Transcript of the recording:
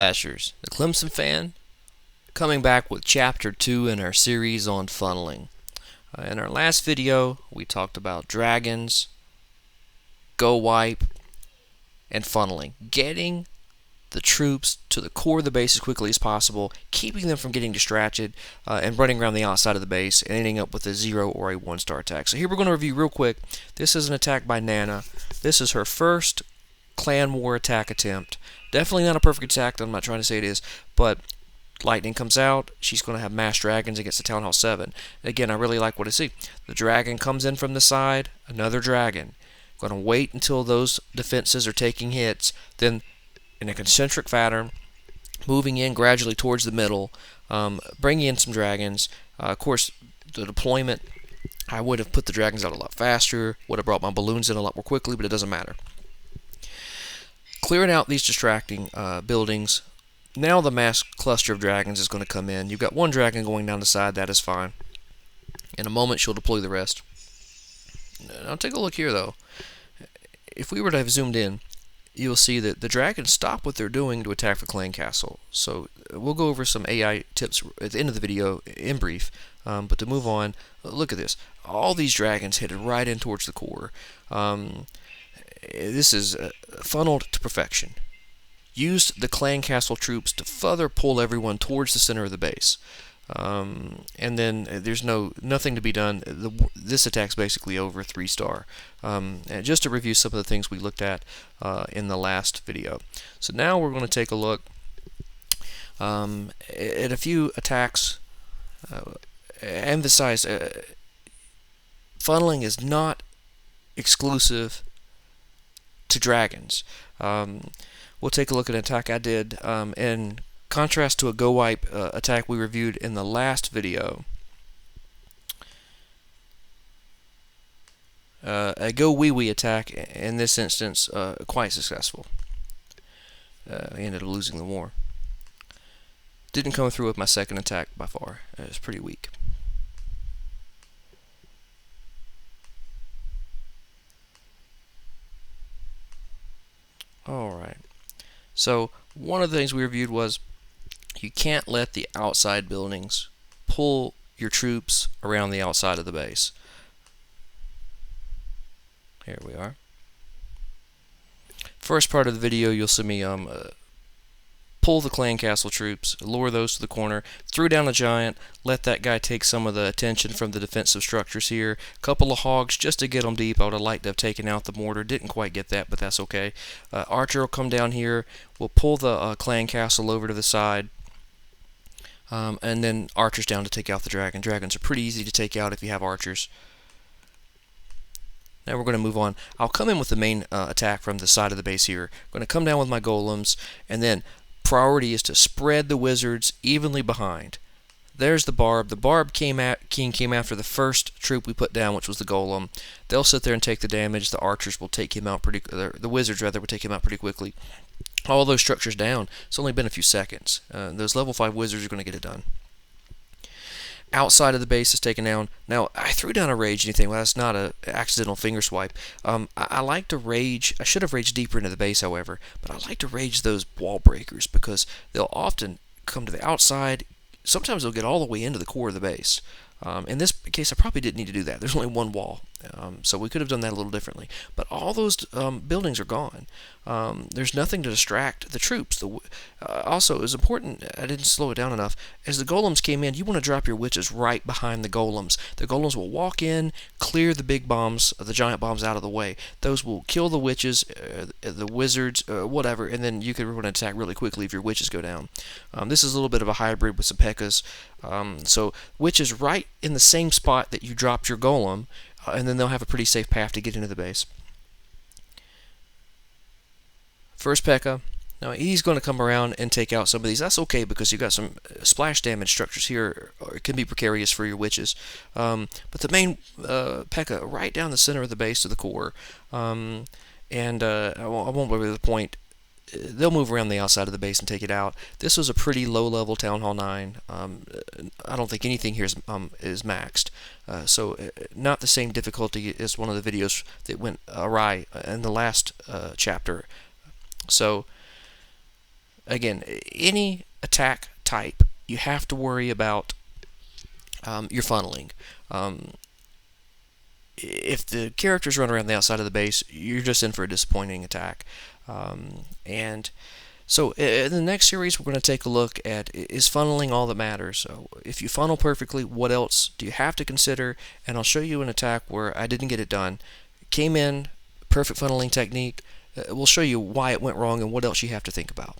Ashers, the Clemson fan, coming back with Chapter 2 in our series on funneling. In our last video, we talked about dragons, go wipe, and funneling. Getting the troops to the core of the base as quickly as possible, keeping them from getting distracted, and running around the outside of the base and ending up with a 0 or a 1-star attack. So here we're going to review real quick. This is an attack by Nana. This is her first clan war attack attempt. Definitely not a perfect attack, I'm not trying to say it is, but lightning comes out, she's going to have mass dragons against the Town Hall 7. Again, I really like what I see. The dragon comes in from the side, another dragon. Going to wait until those defenses are taking hits, then in a concentric pattern, moving in gradually towards the middle, bringing in some dragons. Of course, the deployment, I would have put the dragons out a lot faster, would have brought my balloons in a lot more quickly, but it doesn't matter. Clearing out these distracting buildings. Now the mass cluster of dragons is going to come in. You've got one dragon going down the side, that is fine. In a moment, she'll deploy the rest. Now take a look here, though. If we were to have zoomed in, you'll see that the dragons stop what they're doing to attack the clan castle. So we'll go over some AI tips at the end of the video in brief. But to move on, look at this. All these dragons headed right in towards the core. This is funneled to perfection. Used the clan castle troops to further pull everyone towards the center of the base. And then there's nothing to be done. This attack's basically over 3-star. And just to review some of the things we looked at in the last video. So now we're going to take a look at a few attacks. Emphasize funneling is not exclusive to dragons. We'll take a look at an attack I did in contrast to a go wipe attack we reviewed in the last video. A gowiwi attack in this instance quite successful. I ended up losing the war. Didn't come through with my second attack by far. It was pretty weak. Alright. So one of the things we reviewed was you can't let the outside buildings pull your troops around the outside of the base. Here we are. First part of the video, you'll see me pull the clan castle troops, lure those to the corner, threw down a giant, let that guy take some of the attention from the defensive structures here. Couple of hogs just to get them deep. I would have liked to have taken out the mortar. Didn't quite get that, but that's okay. Archer will come down here. We'll pull the clan castle over to the side. And then archers down to take out the dragon. Dragons are pretty easy to take out if you have archers. Now we're going to move on. I'll come in with the main attack from the side of the base here. I'm going to come down with my golems, and then priority is to spread the wizards evenly behind. There's the barb. The barb came after the first troop we put down, which was the golem. They'll sit there and take the damage. The archers will take him out the wizards rather will take him out pretty quickly. All those structures down. It's only been a few seconds. Those level 5 wizards are going to get it done. Outside of the base is taken down. Now, I threw down a rage, and you think, well, that's not an accidental finger swipe. I like to rage. I should have raged deeper into the base, however, but I like to rage those wall breakers because they'll often come to the outside. Sometimes they'll get all the way into the core of the base. In this case, I probably didn't need to do that. There's only one wall, so we could have done that a little differently. But all those buildings are gone. There's nothing to distract the troops. Also, it was important, I didn't slow it down enough, as the golems came in, you want to drop your witches right behind the golems. The golems will walk in, clear the big bombs, the giant bombs out of the way. Those will kill the witches, the wizards, whatever, and then you can run an attack really quickly if your witches go down. This is a little bit of a hybrid with some P.E.K.K.A.s. So witches right in the same spot that you dropped your golem, and then they'll have a pretty safe path to get into the base. First P.E.K.K.A. Now he's going to come around and take out some of these. That's okay because you've got some splash damage structures here. Or it can be precarious for your witches. But the main P.E.K.K.A. right down the center of the base to the core. I won't belabor the point. They'll move around the outside of the base and take it out. This was a pretty low-level Town Hall 9. I don't think anything here is maxed. So not the same difficulty as one of the videos that went awry in the last chapter. So again, any attack type, you have to worry about your funneling. If the characters run around the outside of the base, you're just in for a disappointing attack. And so in the next series, we're going to take a look at, is funneling all that matters? So if you funnel perfectly, what else do you have to consider? And I'll show you an attack where I didn't get it done. Came in, perfect funneling technique. We'll show you why it went wrong and what else you have to think about.